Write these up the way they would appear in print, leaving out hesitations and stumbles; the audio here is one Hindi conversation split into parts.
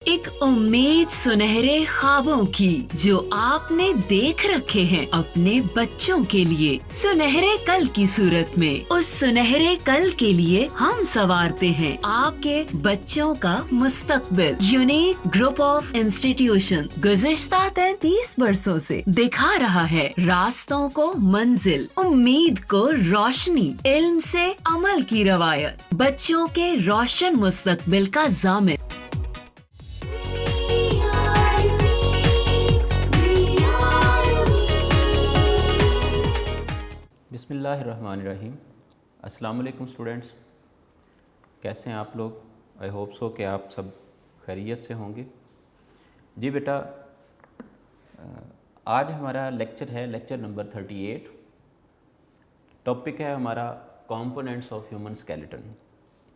एक उम्मीद सुनहरे ख्वाबों की जो आपने देख रखे हैं अपने बच्चों के लिए, सुनहरे कल की सूरत में। उस सुनहरे कल के लिए हम संवारते हैं आपके बच्चों का मुस्तकबिल। यूनिक ग्रुप ऑफ इंस्टीट्यूशन गुज़िश्ता 33 वर्षों से दिखा रहा है रास्तों को मंजिल, उम्मीद को रोशनी, इल्म से अमल की रवायत, बच्चों के रोशन मुस्तकबिल का जामिन। बिस्मिल्लाहिर्रहमानिर्रहीम। अस्सलाम वालेकुम स्टूडेंट्स, कैसे हैं आप लोग? आई होप सो कि आप सब खैरियत से होंगे। जी बेटा, आज हमारा लेक्चर है लेक्चर नंबर 38। टॉपिक है हमारा components of human skeleton,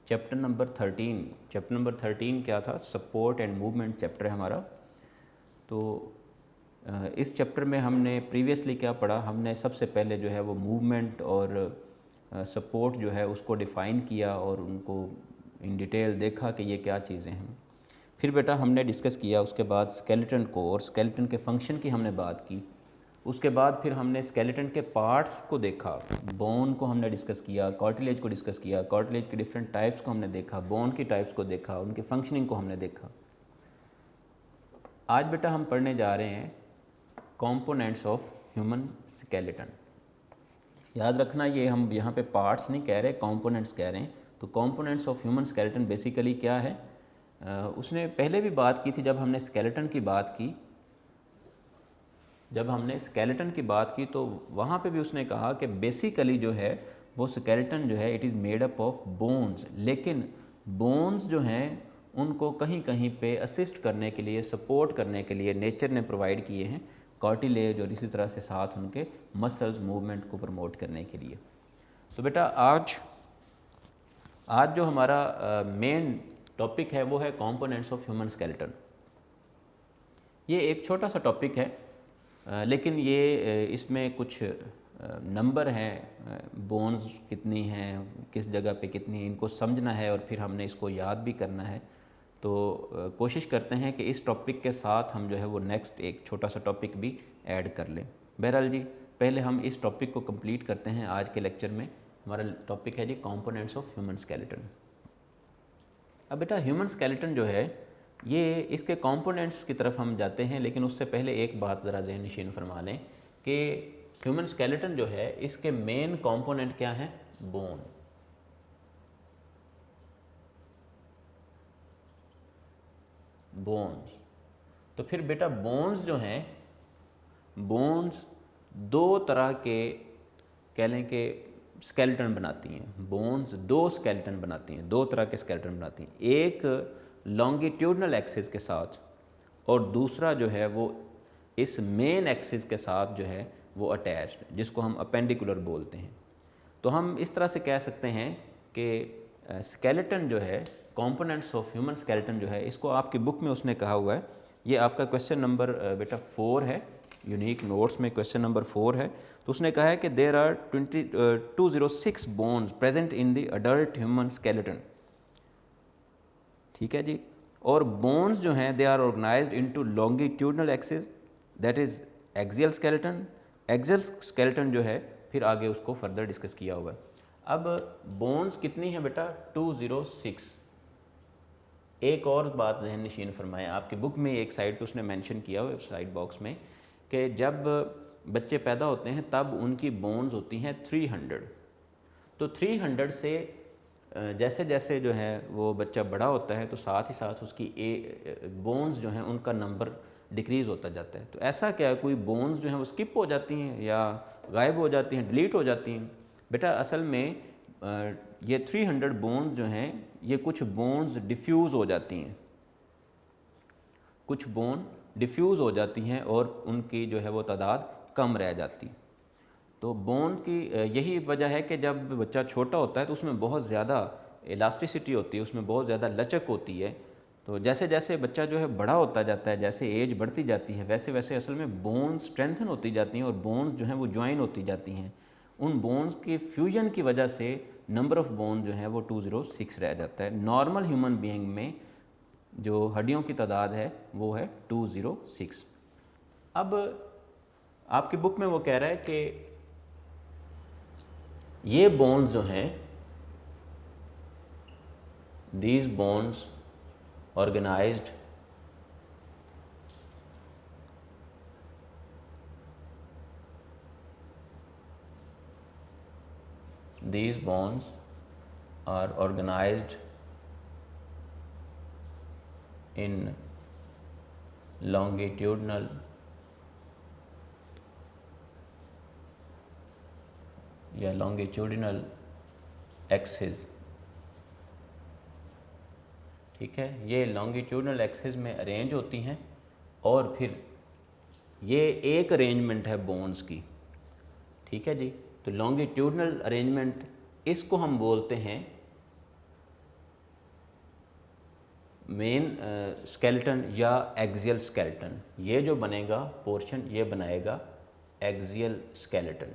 chapter number 13। Chapter number 13 क्या था? सपोर्ट एंड मूवमेंट चैप्टर है हमारा। तो इस चैप्टर में हमने प्रीवियसली क्या पढ़ा? हमने सबसे पहले जो है वो मूवमेंट और सपोर्ट जो है उसको डिफ़ाइन किया और उनको इन डिटेल देखा कि ये क्या चीज़ें हैं। फिर बेटा हमने डिस्कस किया उसके बाद स्केलेटन को और स्केलेटन के फंक्शन की हमने बात की। उसके बाद फिर हमने स्केलेटन के पार्ट्स को देखा, बोन को हमने डिस्कस किया, कार्टिलेज को डिस्कस किया, कार्टिलेज के डिफरेंट टाइप्स को हमने देखा, बोन की टाइप्स को देखा, उनके फंक्शनिंग को हमने देखा। आज बेटा हम पढ़ने जा रहे हैं कंपोनेंट्स ऑफ ह्यूमन स्केलेटन। याद रखना, ये हम यहाँ पे पार्ट्स नहीं कह रहे, कंपोनेंट्स कह रहे हैं। तो components of human skeleton basically क्या है? उसने पहले भी बात की थी जब हमने स्केलेटन की बात की। जब हमने स्केलेटन की बात की तो वहाँ पे भी उसने कहा कि बेसिकली जो है वो स्केलेटन जो है it is made up of bones, लेकिन बोन्स जो हैं उनको कहीं कहीं पे असिस्ट करने के लिए, सपोर्ट करने के लिए नेचर ने प्रोवाइड किए हैं कार्टिलेज, और इसी तरह से साथ उनके मसल्स मूवमेंट को प्रमोट करने के लिए। तो बेटा आज जो हमारा मेन टॉपिक है वो है कंपोनेंट्स ऑफ ह्यूमन स्केलेटन। ये एक छोटा सा टॉपिक है, लेकिन ये इसमें कुछ नंबर हैं, बोन्स कितनी हैं, किस जगह पे कितनी हैं, इनको समझना है और फिर हमने इसको याद भी करना है। तो कोशिश करते हैं कि इस टॉपिक के साथ हम जो है वो नेक्स्ट एक छोटा सा टॉपिक भी ऐड कर लें। बहरहाल जी, पहले हम इस टॉपिक को कंप्लीट करते हैं। आज के लेक्चर में हमारा टॉपिक है जी कंपोनेंट्स ऑफ ह्यूमन स्केलेटन। अब बेटा ह्यूमन स्केलेटन जो है ये इसके कंपोनेंट्स की तरफ हम जाते हैं, लेकिन उससे पहले एक बात ज़रा ज़हन नशीन फरमा लें कि ह्यूमन स्केलेटन जो है इसके मेन कंपोनेंट क्या हैं? बोन। बोन्स। तो फिर बेटा बोन्स जो हैं, बोन्स दो तरह के कह लें कि स्केलेटन बनाती हैं। बोन्स दो स्केलेटन बनाती हैं, दो तरह के स्केलेटन बनाती हैं। एक लॉन्गिट्यूडनल एक्सिस के साथ और दूसरा जो है वो इस मेन एक्सिस के साथ जो है वो अटैच्ड, जिसको हम अपेंडिकुलर बोलते हैं। तो हम इस तरह से कह सकते हैं कि स्केलेटन जो है, कंपोनेंट्स ऑफ ह्यूमन स्केलेटन जो है, इसको आपकी बुक में उसने कहा हुआ है, ये आपका क्वेश्चन नंबर बेटा 4 है, यूनिक नोट्स में क्वेश्चन नंबर 4 है। तो उसने कहा है कि there are 206 bones present in the adult human skeleton. ठीक है जी। और बोन्स जो हैं they are organized into longitudinal axis, that is axial skeleton. Axial skeleton जो है फिर आगे उसको फर्दर डिस्कस किया हुआ है। अब बोन्स कितनी है बेटा? 206। एक और बात जहन नशीन फरमाएं, आपकी बुक में एक साइड पे उसने मेंशन किया हुआ है साइड बॉक्स में कि जब बच्चे पैदा होते हैं तब उनकी बोन्स होती हैं 300। तो 300 से जैसे जैसे जो है वो बच्चा बड़ा होता है तो साथ ही साथ उसकी बोन्स जो हैं उनका नंबर डिक्रीज़ होता जाता है। तो ऐसा क्या है, कोई बोन्स जो हैं वो स्किप हो जाती हैं या गायब हो जाती हैं, डिलीट हो जाती हैं? बेटा असल में ये 300 बोन्स जो हैं ये कुछ बोन्स डिफ्यूज़ हो जाती हैं, कुछ बोन डिफ्यूज़ हो जाती हैं और उनकी जो है वो तादाद कम रह जाती। तो बोन की यही वजह है कि जब बच्चा छोटा होता है तो उसमें बहुत ज़्यादा इलास्टिसिटी होती है, उसमें बहुत ज़्यादा लचक होती है। तो जैसे जैसे बच्चा जो है बड़ा होता जाता है, जैसे एज बढ़ती जाती है, वैसे वैसे असल में बोन्स स्ट्रेंथन होती जाती हैं और बोन्स जो हैं वो ज्वाइन होती जाती हैं। उन बोन्स के फ्यूजन की वजह से नंबर ऑफ़ बोन जो है वो 206 रह जाता है। नॉर्मल ह्यूमन बीइंग में जो हड्डियों की तादाद है वो है 206। अब आपकी बुक में वो कह रहा है कि ये बोन्स जो हैं, these bones organized these bones are organized in longitudinal या longitudinal axis। ठीक है, ये लॉन्गिट्यूडनल एक्सिस में अरेंज होती हैं और फिर ये एक अरेंजमेंट है बोन्स की। ठीक है जी, तो लॉन्गिट्यूडनल अरेंजमेंट इसको हम बोलते हैं मेन स्केलेटन या एक्सियल स्केलेटन। ये जो बनेगा पोर्शन ये बनाएगा एक्सियल स्केलेटन।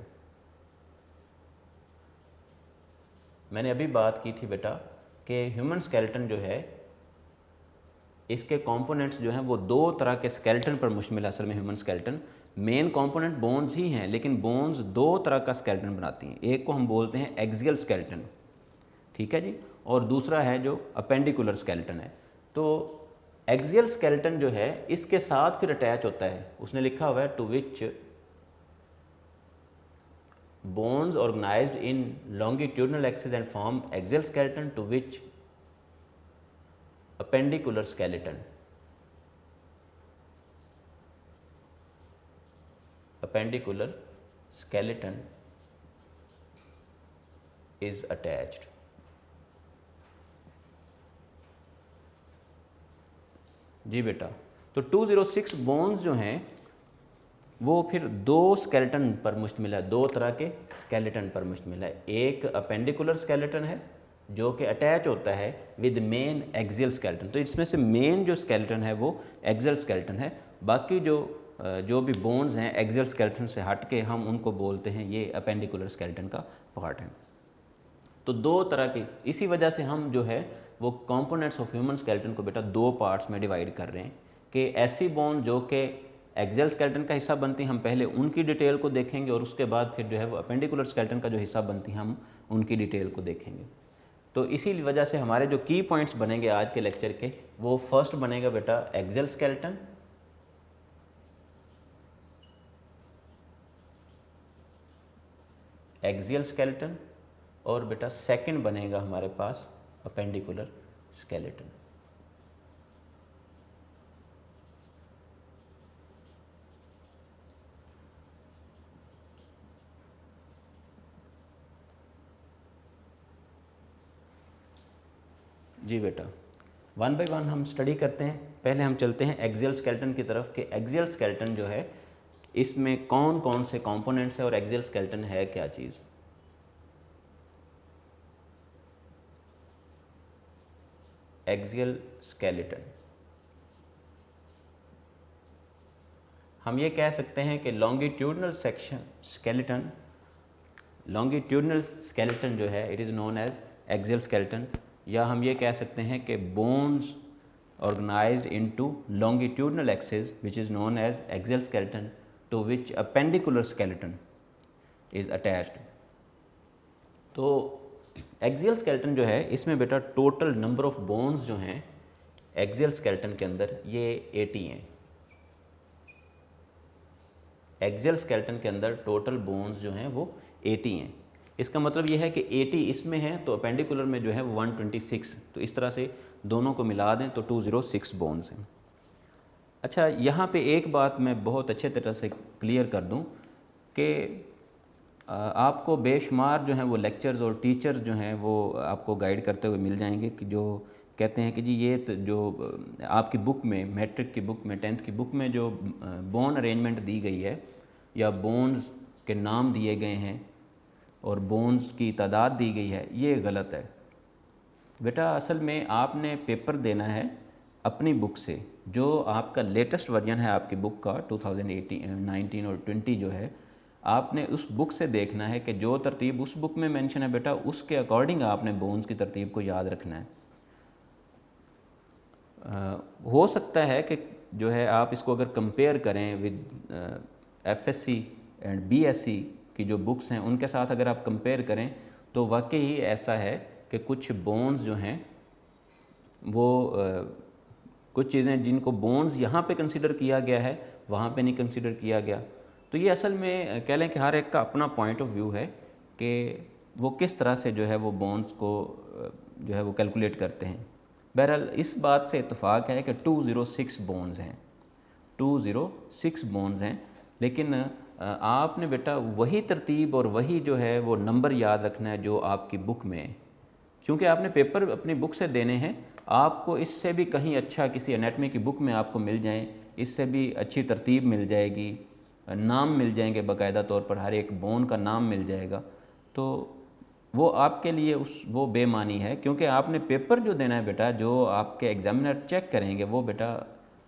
मैंने अभी बात की थी बेटा कि ह्यूमन स्केलेटन जो है इसके कंपोनेंट्स जो हैं वो दो तरह के स्केलेटन पर मुश्तमिल है। असल में human skeleton main component bones ही हैं, लेकिन बोन्स दो तरह का स्केलेटन बनाती हैं। एक को हम बोलते हैं एक्सियल स्केलेटन, ठीक है जी, और दूसरा है जो अपेंडिकुलर स्केलेटन है। तो एक्सियल स्केलेटन जो है इसके साथ फिर अटैच होता है, उसने लिखा हुआ है to which bones organized in longitudinal axis and form axial skeleton to which appendicular skeleton is attached। जी बेटा, तो 206 बोन्स जो हैं वो फिर दो स्केलेटन पर मुश्तमिल है, दो तरह के स्केलेटन पर मुश्तमिल है। एक अपेंडिकुलर स्केलेटन है जो कि अटैच होता है विद मेन एक्सियल स्केलेटन। तो इसमें से मेन जो स्केलेटन है वो एक्सियल स्केलेटन है, बाकी जो भी बोन्स हैं एक्सियल स्केलेटन से हट के हम उनको बोलते हैं ये अपेंडिकुलर स्केलेटन का पार्ट है। तो दो तरह की, इसी वजह से हम जो है वो कंपोनेंट्स ऑफ ह्यूमन स्केलेटन को बेटा दो पार्ट्स में डिवाइड कर रहे हैं कि ऐसी बोन जो कि एक्सियल स्केलेटन का हिस्सा बनती हैं हम पहले उनकी डिटेल को देखेंगे और उसके बाद फिर जो है वो अपेंडिकुलर स्केलेटन का जो हिस्सा बनती हैं हम उनकी डिटेल को देखेंगे। तो इसी वजह से हमारे जो की पॉइंट्स बनेंगे आज के लेक्चर के, वो फर्स्ट बनेगा बेटा एक्सियल स्केलेटन, और बेटा सेकंड बनेगा हमारे पास अपेंडिकुलर स्केलेटन। जी बेटा, वन बाय वन हम स्टडी करते हैं। पहले हम चलते हैं एक्सियल स्केलेटन की तरफ कि एक्सियल स्केलेटन जो है इसमें कौन कौन से कंपोनेंट्स है और एक्सियल स्केलेटन है क्या चीज़। एक्सियल स्केलेटन हम ये कह सकते हैं कि लॉन्गिट्यूडनल स्केलेटन जो है it is known as axial skeleton, या हम ये कह सकते हैं कि bones organized into longitudinal axis which is known as axial skeleton to which appendicular skeleton is attached. तो एक्सियल स्केलेटन जो है इसमें बेटा टोटल नंबर ऑफ बोन्स जो हैं एक्सियल स्केलेटन के अंदर ये 80 हैं। एक्सियल स्केलेटन के अंदर टोटल बोन्स जो हैं वो 80 हैं। इसका मतलब ये है कि 80 इसमें है तो अपेंडिकुलर में जो है वो 126। तो इस तरह से दोनों को मिला दें तो 206 बोन्स हैं। अच्छा, यहाँ पे एक बात मैं बहुत अच्छे तरह से क्लियर कर दूँ कि आपको बेशुमार जो हैं वो लेक्चर्स और टीचर्स जो हैं वो आपको गाइड करते हुए मिल जाएंगे कि जो कहते हैं कि जी ये तो जो आपकी बुक में, मैट्रिक की बुक में, 10th की बुक में जो बोन अरेंजमेंट दी गई है या बोन्स के नाम दिए गए हैं और बोन्स की तादाद दी गई है, ये गलत है बेटा। असल में आपने पेपर देना है अपनी बुक से, जो आपका लेटेस्ट वर्जन है आपकी बुक का 2018, 19 और 20 जो है, आपने उस बुक से देखना है कि जो तरतीब उस बुक में मेंशन है बेटा उसके अकॉर्डिंग आपने बोन्स की तरतीब को याद रखना है। हो सकता है कि जो है आप इसको अगर कंपेयर करें विद FSC एंड BSc की जो बुक्स हैं उनके साथ अगर आप कंपेयर करें तो वाकई ही ऐसा है कि कुछ बोन्स जो हैं वो कुछ चीज़ें जिनको बोन्स यहाँ पे कंसिडर किया गया है वहाँ पे नहीं कंसिडर किया गया। तो ये असल में कह लें कि हर एक का अपना पॉइंट ऑफ व्यू है कि वो किस तरह से जो है वो बोन्स को जो है वो कैलकुलेट करते हैं। बहरहाल इस बात से इत्तेफाक है कि 206 बोन्स हैं, 206 बोन्स हैं, लेकिन आपने बेटा वही तरतीब और वही जो है वो नंबर याद रखना है जो आपकी बुक में है, क्योंकि आपने पेपर अपनी बुक से देने हैं। आपको इससे भी कहीं अच्छा किसी एनाटमी की बुक में आपको मिल जाएं, इससे भी अच्छी तरतीब मिल जाएगी, नाम मिल जाएंगे बाकायदा तौर पर, हर एक बोन का नाम मिल जाएगा, तो वो आपके लिए वो बेमानी है, क्योंकि आपने पेपर जो देना है बेटा, जो आपके एग्जामिनर चेक करेंगे वो बेटा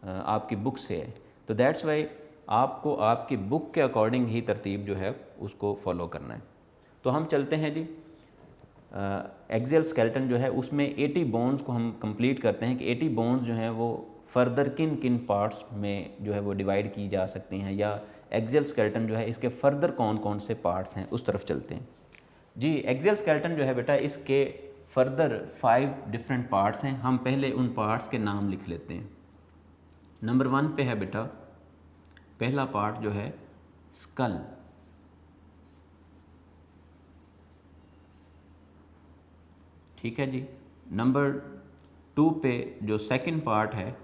आपकी बुक से है। तो दैट्स वाई आपको आपकी बुक के अकॉर्डिंग ही तरतीब जो है उसको फॉलो करना है। तो हम चलते हैं जी, एक्सियल स्केलेटन जो है उसमें 80 बोन्स को हम कंप्लीट करते हैं कि 80 बोन्स जो हैं वो फर्दर किन किन पार्ट्स में जो है वो डिवाइड की जा सकती हैं, या एक्सियल स्केलेटन जो है इसके फर्दर कौन कौन से पार्ट्स हैं उस तरफ चलते हैं जी। एक्सियल स्केलेटन जो है बेटा इसके फर्दर 5 डिफरेंट पार्ट्स हैं। हम पहले उन पार्ट्स के नाम लिख लेते हैं। नंबर 1 पे है बेटा पहला पार्ट जो है स्कल, ठीक है जी। नंबर 2 पे जो सेकंड पार्ट है,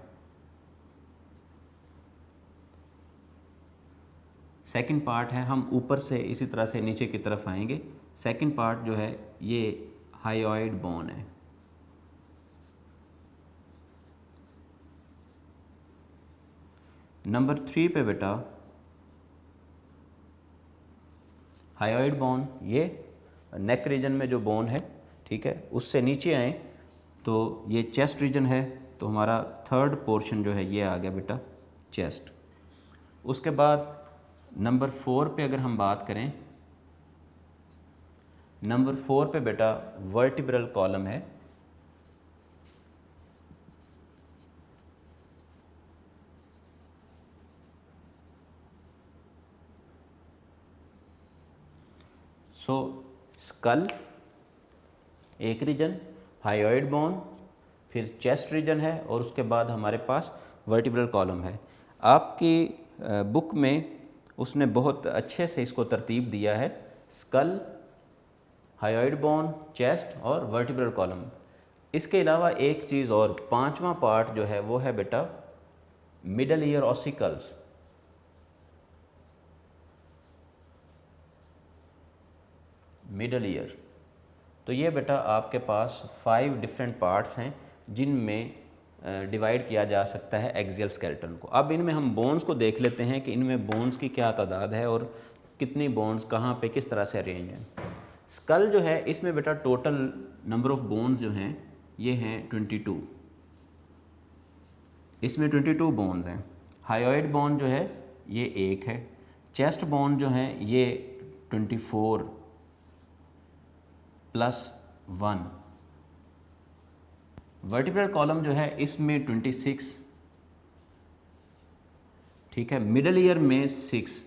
सेकंड पार्ट है, हम ऊपर से इसी तरह से नीचे की तरफ आएंगे। सेकंड पार्ट जो है ये हायोइड बोन है। नंबर 3 पे बेटा हायोइड बोन, ये नेक रीजन में जो बोन है, ठीक है। उससे नीचे आए तो ये चेस्ट रीजन है, तो हमारा थर्ड पोर्शन जो है ये आ गया बेटा चेस्ट। उसके बाद नंबर 4 पे अगर हम बात करें, नंबर 4 पे बेटा वर्टिब्रल कॉलम है। सो स्कल एक रीजन, हायोइड बोन, फिर चेस्ट रीजन है, और उसके बाद हमारे पास वर्टिब्रल कॉलम है। आपकी बुक में उसने बहुत अच्छे से इसको तरतीब दिया है, स्कल, हायोइड बोन, चेस्ट और वर्टिब्रल कॉलम। इसके अलावा एक चीज़ और, 5वां पार्ट जो है वो है बेटा middle ear ossicles. Middle ear, तो ये बेटा आपके पास 5 डिफरेंट पार्ट्स हैं जिनमें डिवाइड किया जा सकता है एक्सियल स्केलेटन को। अब इनमें हम बोन्स को देख लेते हैं कि इनमें बोन्स की क्या तादाद है और कितनी बोन्स कहाँ पे किस तरह से अरेंज हैं। स्कल जो है इसमें बेटा टोटल नंबर ऑफ बोन्स जो हैं ये हैं 22, इसमें 22 बोन्स हैं। हायोइड बोन जो है ये 1 है, चेस्ट बोन जो है ये 24 + 1, वर्टिब्रल कॉलम जो है इसमें 26, ठीक है। मिडल ईयर में 6।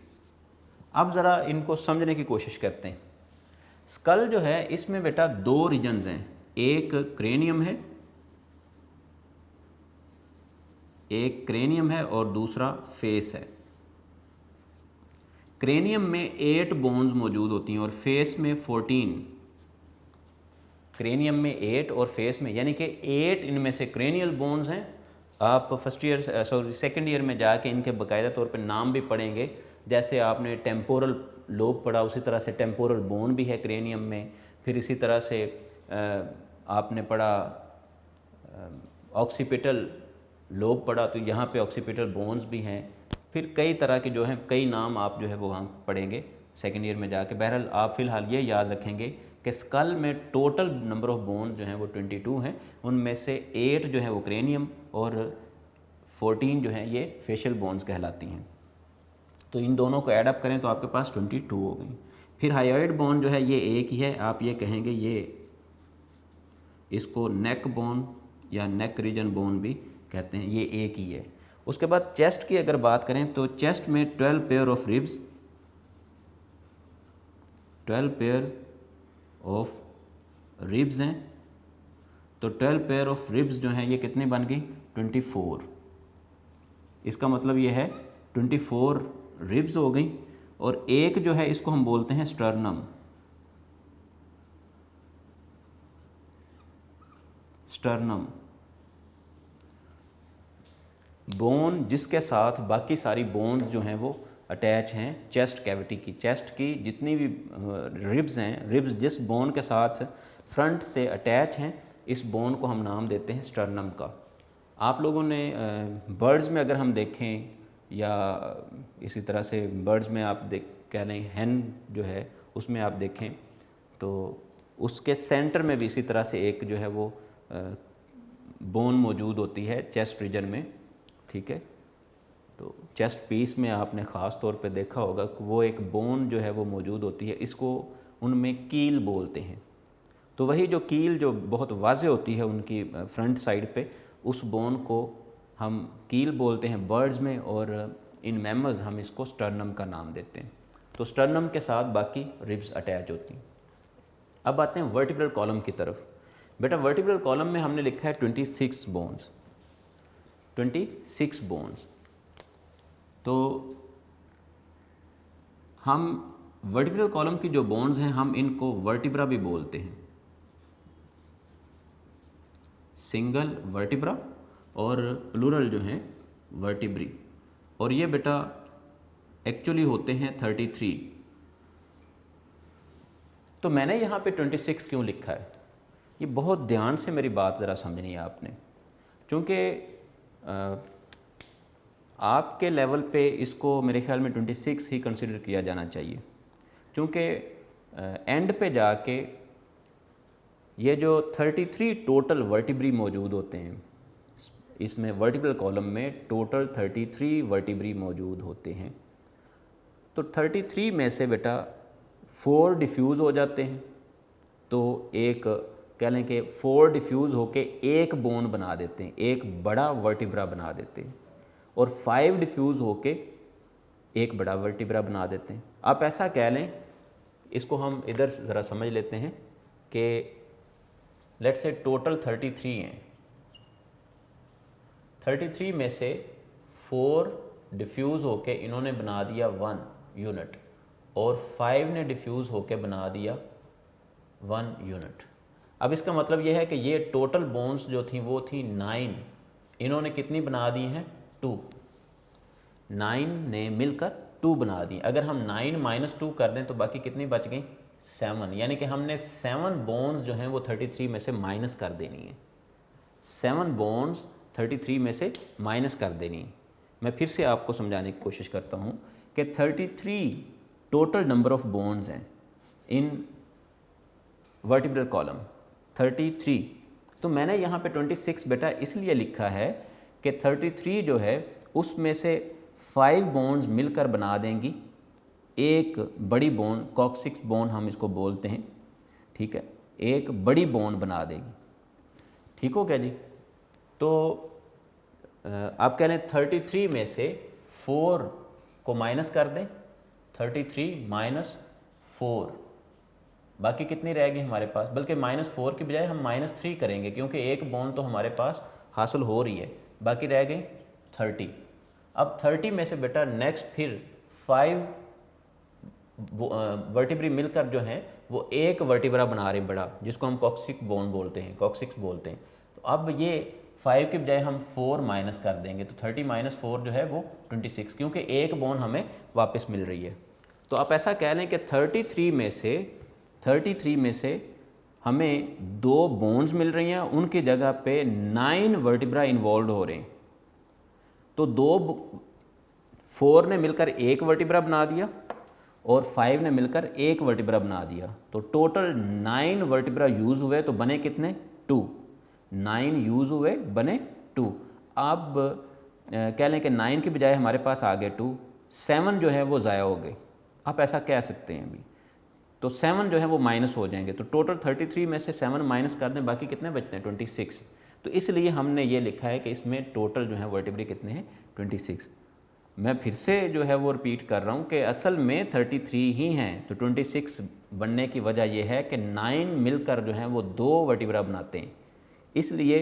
अब ज़रा इनको समझने की कोशिश करते हैं। स्कल जो है इसमें बेटा 2 रीजन्स हैं, एक क्रेनियम है, एक क्रेनियम है और दूसरा फेस है। क्रेनियम में 8 बोन्स मौजूद होती हैं और फेस में 14। क्रेनियम में 8 और फेस में, यानी कि 8 इनमें से क्रेनियल बोन्स हैं। आप सेकंड ईयर में जाके इनके बाकायदा तौर पे नाम भी पढ़ेंगे। जैसे आपने टेम्पोरल लोब पढ़ा, उसी तरह से टेम्पोरल बोन भी है क्रेनियम में। फिर इसी तरह से आपने पढ़ा ऑक्सीपिटल लोब पढ़ा, तो यहाँ पे ऑक्सीपिटल बोन्स भी हैं। फिर कई तरह के जो हैं कई नाम आप जो है वो वहाँ पढ़ेंगे सेकेंड ईयर में जाके। बहरहाल आप फ़िलहाल ये याद रखेंगे कि स्कल में टोटल नंबर ऑफ़ बोन जो हैं वो 22 हैं, उनमें से 8 जो हैं वो क्रेनियम और 14 जो हैं ये फेशियल बोन्स कहलाती हैं। तो इन दोनों को ऐड अप करें तो आपके पास 22 हो गई। फिर हायोइड बोन जो है ये एक ही है, आप ये कहेंगे ये इसको नेक बोन या नेक रीजन बोन भी कहते हैं, ये एक ही है। उसके बाद चेस्ट की अगर बात करें तो चेस्ट में 12 pair of ribs, 12 pair of ribs हैं। तो 12 पेयर ऑफ रिब्स जो हैं ये कितनी बन गई? 24। इसका मतलब ये है 24 रिब्स हो गई। और एक जो है इसको हम बोलते हैं स्टर्नम। स्टर्नम बोन जिसके साथ बाकी सारी बोन्स जो हैं वो अटैच हैं चेस्ट कैविटी की। चेस्ट की जितनी भी रिब्स हैं, रिब्स जिस बोन के साथ फ्रंट से अटैच हैं, इस बोन को हम नाम देते हैं स्टर्नम का। आप लोगों ने बर्ड्स में अगर हम देखें या इसी तरह से बर्ड्स में आप कह लें हैन जो है उसमें आप देखें तो उसके सेंटर में भी इसी तरह से एक जो है वो बोन मौजूद होती है चेस्ट रीजन में, ठीक है। तो चेस्ट पीस में आपने ख़ास तौर पे देखा होगा कि वो एक बोन जो है वो मौजूद होती है, इसको उनमें कील बोलते हैं। तो वही जो कील जो बहुत वाज़े होती है उनकी फ्रंट साइड पे, उस बोन को हम कील बोलते हैं बर्ड्स में, और इन मैमल्स हम इसको स्टर्नम का नाम देते हैं। तो स्टर्नम के साथ बाकी रिब्स अटैच होती हैं। अब आते हैं वर्टिब्रल कॉलम की तरफ। बेटा वर्टिब्रल कॉलम में हमने लिखा है 26 बोन्स, 26 बोन्स। तो हम वर्टिब्रल कॉलम की जो बोन्स हैं हम इनको वर्टिब्रा भी बोलते हैं, सिंगल वर्टिब्रा और प्लूरल जो हैं वर्टिब्री। और ये बेटा एक्चुअली होते हैं 33। तो मैंने यहाँ पे 26 क्यों लिखा है, ये बहुत ध्यान से मेरी बात ज़रा समझनी है आपने, क्योंकि आपके लेवल पे इसको मेरे ख्याल में 26 ही कंसिडर किया जाना चाहिए, क्योंकि एंड पे जाके ये जो 33 टोटल वर्टिब्री मौजूद होते हैं, इसमें वर्टिब्रल कॉलम में टोटल 33 वर्टिब्री मौजूद होते हैं। तो 33 में से बेटा 4 डिफ्यूज़ हो जाते हैं, तो एक कह लें कि 4 डिफ्यूज़ होके एक बोन बना देते हैं, एक बड़ा वर्टिब्रा बना देते हैं, और 5 डिफ्यूज़ होके एक बड़ा वर्टिब्रा बना देते हैं। आप ऐसा कह लें, इसको हम इधर ज़रा समझ लेते हैं कि लेट्स से टोटल 33 हैं, 33 में से 4 डिफ्यूज़ होके इन्होंने बना दिया 1 यूनिट, और 5 ने डिफ्यूज़ होके बना दिया 1 यूनिट। अब इसका मतलब यह है कि ये टोटल बोन्स जो थी वो थी 9, इन्होंने कितनी बना दी हैं 2, 9 ने मिलकर 2 बना दी। अगर हम 9 माइनस 2 कर दें तो बाकी कितनी बच गई 7, यानी कि हमने 7 बोन्स जो हैं वो 33 में से माइनस कर देनी है, 7 बोन्स 33 में से माइनस कर देनी है। मैं फिर से आपको समझाने की कोशिश करता हूँ कि 33 टोटल नंबर ऑफ बोन्स हैं इन वर्टिब्रल कॉलम 33। तो मैंने यहाँ पे 26 बेटा इसलिए लिखा है कि 33 जो है उसमें से 5 बोन्स मिलकर बना देंगी एक बड़ी बोन, कॉक्सिक्स बोन हम इसको बोलते हैं, ठीक है, एक बड़ी बोन बना देगी। ठीक हो क्या जी? तो आप कह लें 33 में से 4 को माइनस कर दें, 33 माइनस 4, बाकी कितनी रहेगी हमारे पास, बल्कि -4 की बजाय हम -3 करेंगे, क्योंकि एक बोन तो हमारे पास हासिल हो रही है, बाकी रह गई 30। अब 30 में से बेटा नेक्स्ट फिर 5 वर्टिब्री मिलकर जो हैं वो एक वर्टिब्रा बना रहे हैं बड़ा, जिसको हम कॉक्सिक बोन बोलते हैं, कॉक्सिक्स बोलते हैं। तो अब ये 5 की बजाय हम 4 माइनस कर देंगे, तो 30 माइनस 4 जो है वो 26, क्योंकि एक बोन हमें वापस मिल रही है। तो आप ऐसा कह लें कि 33 में से हमें 2 बोन्स मिल रही हैं, उनकी जगह पे 9 वर्टिब्रा इन्वॉल्व हो रहे हैं। तो 4 ने मिलकर एक वर्टिब्रा बना दिया और 5 ने मिलकर एक वर्टिब्रा बना दिया, तो टोटल 9 वर्टिब्रा यूज़ हुए, तो बने कितने 2, 9 यूज़ हुए बने 2। अब कह लें कि 9 की बजाय हमारे पास आ गए 2, 7 जो है वो ज़ाया हो गए, आप ऐसा कह सकते हैं अभी। तो 7 जो है वो माइनस हो जाएंगे, तो टोटल 33 में से 7 माइनस कर दें, बाकी कितने बचते हैं 26। तो इसलिए हमने ये लिखा है कि इसमें टोटल जो है वर्टिब्रे कितने हैं 26। मैं फिर से जो है वो रिपीट कर रहा हूँ कि असल में 33 ही हैं, तो 26 बनने की वजह यह है कि 9 मिलकर जो है वो 2 वर्टिब्रा बनाते हैं, इसलिए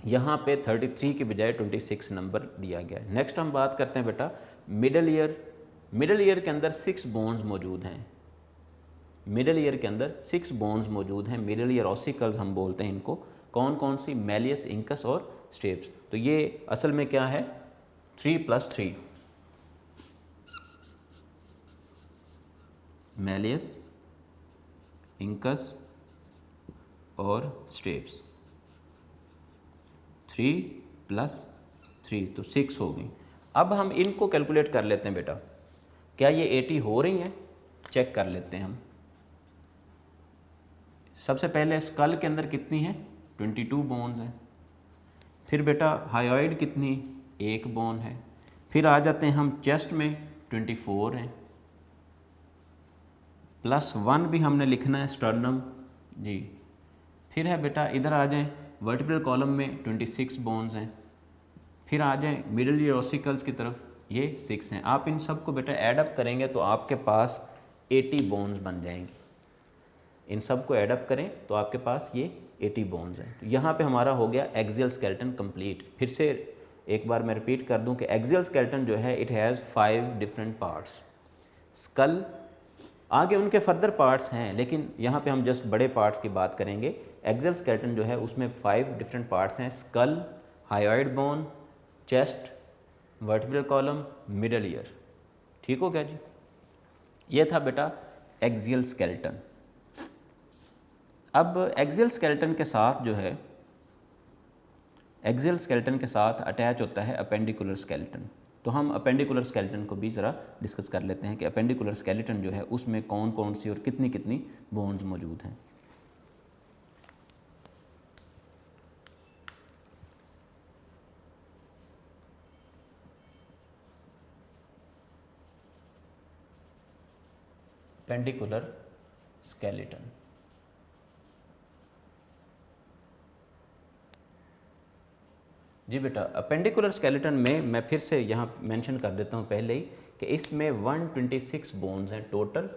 यहाँ पे 33 के बजाय 26 नंबर दिया गया है। नेक्स्ट हम बात करते हैं बेटा मिडल ईयर। मिडल ईयर के अंदर 6 बोन्स मौजूद हैं। मिडल ईयर के अंदर 6 बोन्स मौजूद हैं। मिडल ईयर ऑसिकल्स हम बोलते हैं इनको। कौन कौन सी? मैलियस, इंकस और स्टेप्स। तो ये असल में क्या है 3+3, मैलियस, इंकस और स्टेप्स। 3+3 तो 6 हो गई। अब हम इनको कैलकुलेट कर लेते हैं बेटा, क्या ये 80 हो रही हैं? चेक कर लेते हैं हम। सबसे पहले स्कल के अंदर कितनी है? 22 बोन्स हैं। फिर बेटा हायोइड कितनी? 1 बोन है। फिर आ जाते हैं हम चेस्ट में 24 हैं, +1 भी हमने लिखना है स्टर्नम जी। फिर है बेटा इधर आ जाएं वर्टिब्रल कॉलम में 26 बोन्स हैं। फिर आ जाएं मिडल ईयर ऑसिकल्स की तरफ, ये 6 हैं। आप इन सब को बेटा एडअप करेंगे तो आपके पास 80 बोन्स बन जाएंगे। इन सब को एडअप करें तो आपके पास ये 80 बोन्स हैं। तो यहाँ पे हमारा हो गया एक्सियल स्केलेटन कंप्लीट। फिर से एक बार मैं रिपीट कर दूं कि एक्सियल स्केलेटन जो है it has 5 different parts. Skull, आगे उनके फर्दर पार्ट्स हैं, लेकिन यहाँ पे हम जस्ट बड़े पार्ट्स की बात करेंगे। एक्सियल स्केलेटन जो है उसमें 5 डिफरेंट पार्ट्स हैं। Skull, hyoid bone, chest, vertebral column, middle ear. ठीक हो गया जी? ये था बेटा एक्सियल स्केलेटन। अब एक्सियल स्केलेटन के साथ जो है, एक्सियल स्केलेटन के साथ अटैच होता है अपेंडिकुलर स्केलेटन। तो हम अपेंडिकुलर स्केलेटन को भी ज़रा डिस्कस कर लेते हैं कि अपेंडिकुलर स्केलेटन जो है उसमें कौन कौन सी और कितनी कितनी बोन्स मौजूद हैं। अपेंडिकुलर स्केलेटन, जी बेटा अपेंडिकुलर स्केलेटन में मैं फिर से यहाँ मेंशन कर देता हूँ पहले ही कि इसमें 126 बोन्स हैं टोटल।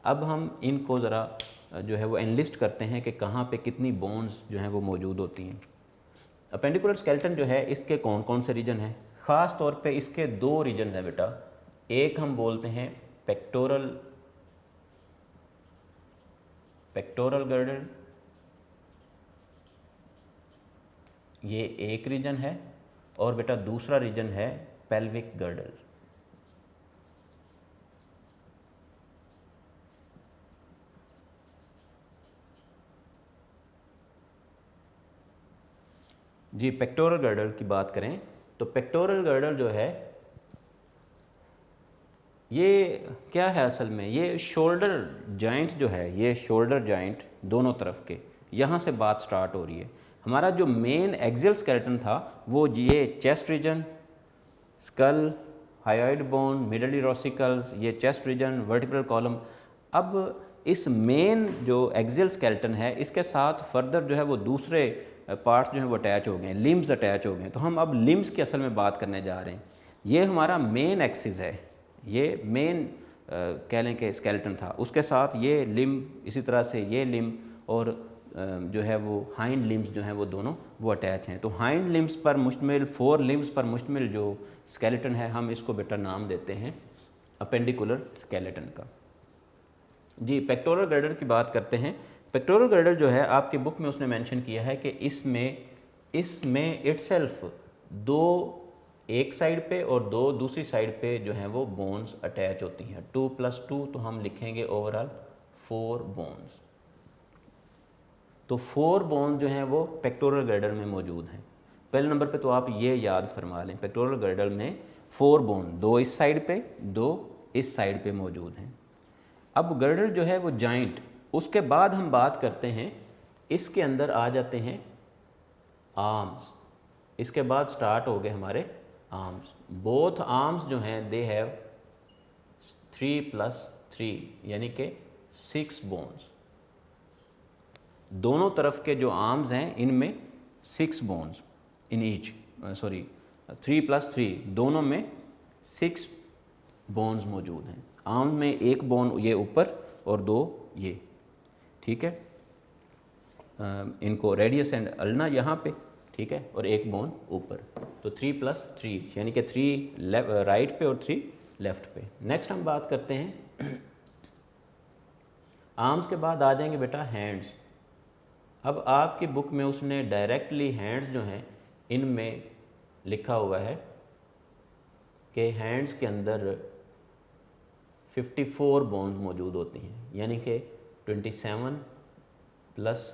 अब हम इनको ज़रा जो है वो एनलिस्ट करते हैं कि कहाँ पे कितनी बोन्स जो हैं वो मौजूद होती हैं। अपेंडिकुलर स्केलेटन जो है इसके कौन कौन से रीजन हैं? ख़ास तौर पे इसके 2 रीजन हैं बेटा। एक हम बोलते हैं पेक्टोरल गर्डल, ये एक रीजन है, और बेटा दूसरा रीजन है पेल्विक गर्डल। जी पेक्टोरल गर्डल की बात करें तो पेक्टोरल गर्डल जो है ये क्या है असल में? ये शोल्डर जॉइंट जो है, ये शोल्डर जॉइंट दोनों तरफ के, यहाँ से बात स्टार्ट हो रही है। हमारा जो मेन एक्सियल स्केलेटन था वो ये chest region, skull, hyoid bone, middle ear ossicles, ये चेस्ट रीजन, वर्टिब्रल कॉलम। अब इस मेन जो एक्सियल स्केलेटन है इसके साथ फर्दर जो है वो दूसरे पार्ट्स जो हैं वो अटैच हो गए हैं, लिम्स अटैच हो गए हैं। तो हम अब लिम्स की असल में बात करने जा रहे हैं। ये हमारा मेन एक्सिस है, ये मेन कह लें कि स्केलेटन था। उसके साथ ये लिम, इसी तरह से ये लिम और जो है वो हाइंड लिम्स जो हैं वो दोनों वो अटैच हैं। तो हाइंड लिम्स पर मुश्तमिल, 4 लिम्स पर मुश्तमिल जो स्केलेटन है हम इसको बेटा नाम देते हैं अपेंडिकुलर स्केलेटन का। जी पेक्टोरल गर्डल की बात करते हैं। पेक्टोरल गर्डल जो है आपकी बुक में उसने मेंशन किया है कि इसमें इटसेल्फ 2 एक साइड पे और 2 दूसरी साइड पे जो हैं वो बोन्स अटैच होती हैं। 2+2 तो हम लिखेंगे ओवरऑल 4 बोन्स। तो 4 बोन्स जो हैं वो पेक्टोरल गर्डल में मौजूद हैं। पहले नंबर पे तो आप ये याद फरमा लें, पेक्टोरल गर्डल में 4 बोन, 2 इस साइड पे, 2 इस साइड पे मौजूद हैं। अब गर्डल जो है वो जॉइंट, उसके बाद हम बात करते हैं, इसके अंदर आ जाते हैं आर्म्स। इसके बाद स्टार्ट हो गए हमारे आर्म्स। बोथ आर्म्स जो हैं दे हैव 3+3 यानी कि 6 बोन्स। दोनों तरफ के जो आर्म्स हैं इनमें 6 बोन्स इन ईच, 3 + 3, दोनों में 6 बोन्स मौजूद हैं। आर्म में एक बोन ये ऊपर और 2 ये, ठीक है। इनको रेडियस एंड अल्ना यहाँ पे, ठीक है, और एक बोन ऊपर, तो 3 + 3 यानी कि 3 राइट पे और 3 लेफ़्ट पे। नेक्स्ट हम बात करते हैं आर्म्स के बाद आ जाएंगे बेटा हैंड्स। अब आपकी बुक में उसने डायरेक्टली हैंड्स जो हैं इनमें लिखा हुआ है कि हैंड्स के अंदर 54 बोन्स मौजूद होती हैं, यानी कि 27 +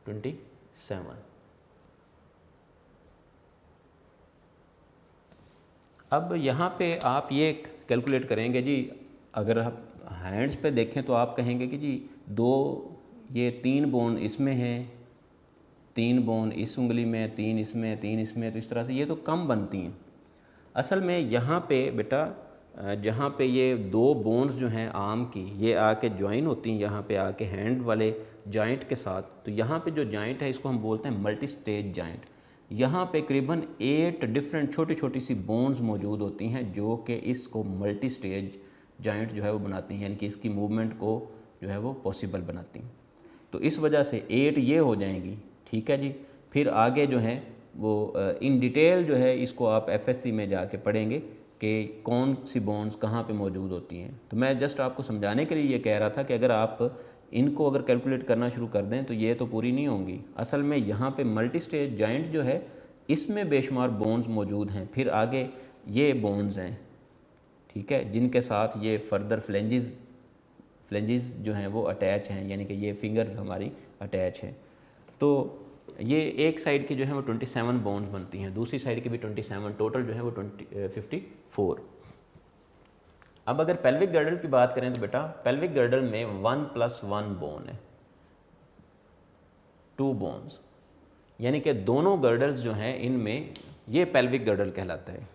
27। अब यहाँ पे आप ये कैलकुलेट करेंगे जी, अगर आप हैंड्स पे देखें तो आप कहेंगे कि जी ये 3 बोन इसमें हैं, 3 बोन इस उंगली में, 3 इसमें, 3 इसमें, तो इस तरह से ये तो कम बनती हैं। असल में यहाँ पे बेटा जहाँ पे ये 2 बोन्स जो हैं आर्म की, ये आके ज्वाइन होती हैं यहाँ पे आके हैंड वाले जॉइंट के साथ, तो यहाँ पे जो जॉइंट है इसको हम बोलते हैं मल्टी स्टेज जॉइंट। यहाँ पे करीबन 8 डिफरेंट छोटी छोटी सी बोन्स मौजूद होती हैं जो कि इसको मल्टी स्टेज जॉइंट जो है वो बनाती हैं, यानी कि इसकी मूवमेंट को जो है वो पॉसिबल बनाती हैं। तो इस वजह से 8 ये हो जाएंगी, ठीक है जी। फिर आगे जो है वो इन डिटेल जो है इसको आप FSC में जाके पढ़ेंगे कि कौन सी बोन्स कहाँ पे मौजूद होती हैं। तो मैं जस्ट आपको समझाने के लिए ये कह रहा था कि अगर आप इनको अगर कैलकुलेट करना शुरू कर दें तो ये तो पूरी नहीं होंगी। असल में यहाँ पे मल्टी स्टेज जॉइंट जो है इसमें बेशुमार बोन्स मौजूद हैं। फिर आगे ये बोन्स हैं, ठीक है, जिनके साथ ये फर्दर फ्लेंजेस जो हैं वो अटैच हैं, यानी कि ये फिंगर्स हमारी अटैच हैं। तो ये एक साइड की जो है वो 27 बोन्स बनती हैं, दूसरी साइड की भी 27, टोटल जो है वो 54। अब अगर पेल्विक गर्डल की बात करें तो बेटा पेल्विक गर्डल में 1 + 1 बोन है, 2 बोन्स, यानी कि दोनों गर्डल्स जो हैं इनमें ये पेल्विक गर्डल कहलाता है,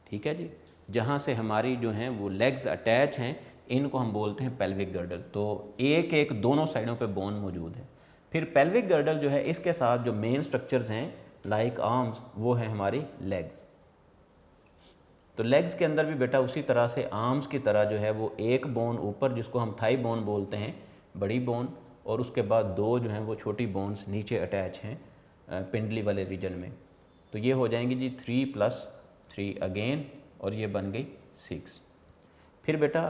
ठीक है जी। जहाँ से हमारी जो हैं वो लेग्स अटैच हैं इनको हम बोलते हैं पेल्विक गर्डल। तो एक दोनों साइडों पे बोन मौजूद है। फिर पेल्विक गर्डल जो है इसके साथ जो मेन स्ट्रक्चर्स हैं लाइक आर्म्स, वो है हमारी लेग्स। तो लेग्स के अंदर भी बेटा उसी तरह से आर्म्स की तरह जो है वो एक बोन ऊपर, जिसको हम थाई बोन बोलते हैं, बड़ी बोन, और उसके बाद 2 जो हैं वो छोटी बोन्स नीचे अटैच हैं पिंडली वाले रीजन में। तो ये हो जाएंगी जी 3 + 3 अगेन, और ये बन गई 6। फिर बेटा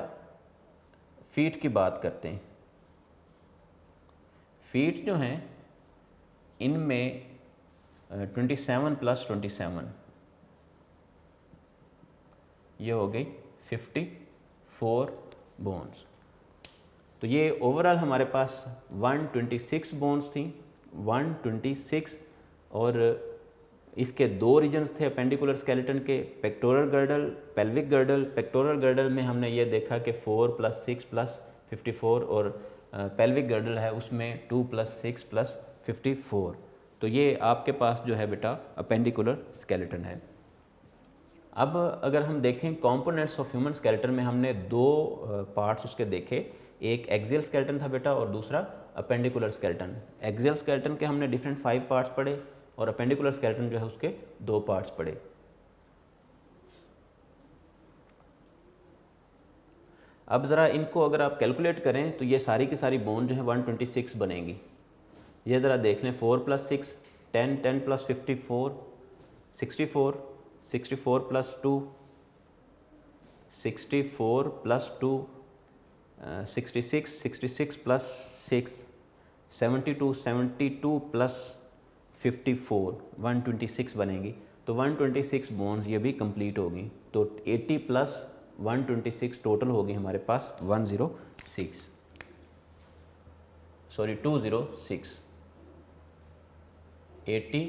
फीट की बात करते हैं। फीट जो हैं इनमें 27 + 27, ये हो गई 54 बोन्स। तो ये ओवरऑल हमारे पास 126 बोन्स थी, 126, और इसके 2 रीजन्स थे अपेंडिकुलर स्केलेटन के, pectoral girdle, pelvic girdle. Pectoral girdle में हमने ये देखा कि 4 + 6 + 54, और पेल्विक गर्डल है उसमें 2 + 6 + 54। तो ये आपके पास जो है बेटा अपेंडिकुलर स्केलेटन है। अब अगर हम देखें कंपोनेंट्स ऑफ ह्यूमन स्केलेटन में हमने 2 पार्ट्स उसके देखे, एक एक्सियल स्केलेटन था बेटा और दूसरा अपेंडिकुलर स्केलेटन। एक्सियल स्केलेटन के हमने डिफरेंट 5 पार्ट्स पढ़े और अपेंडिकुलर स्केलेटन जो है उसके 2 पार्ट्स पढ़े। अब ज़रा इनको अगर आप कैलकुलेट करें तो ये सारी की सारी बोन जो है 126 बनेंगी। ये ज़रा देख लें, 4 + 6 10, 10 + 54 64, 64 + 2 64 + 2 66, 66 + 6 72, 72 + 54 126 बनेगी। तो 126 बोन्स ये भी कंप्लीट होगी। तो 80 + 126 टोटल होगी हमारे पास 206। 80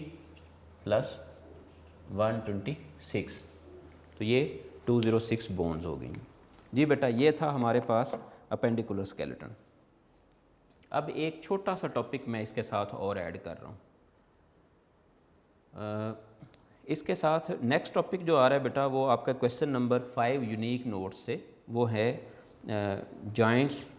+ 126, तो ये 206 बोन्स हो गई। जी बेटा ये था हमारे पास अपेंडिकुलर स्केलेटन। अब एक छोटा सा टॉपिक मैं इसके साथ और ऐड कर रहा हूँ। इसके साथ नेक्स्ट टॉपिक जो आ रहा है बेटा वो आपका क्वेश्चन नंबर 5 यूनिक नोट्स से, वो है joints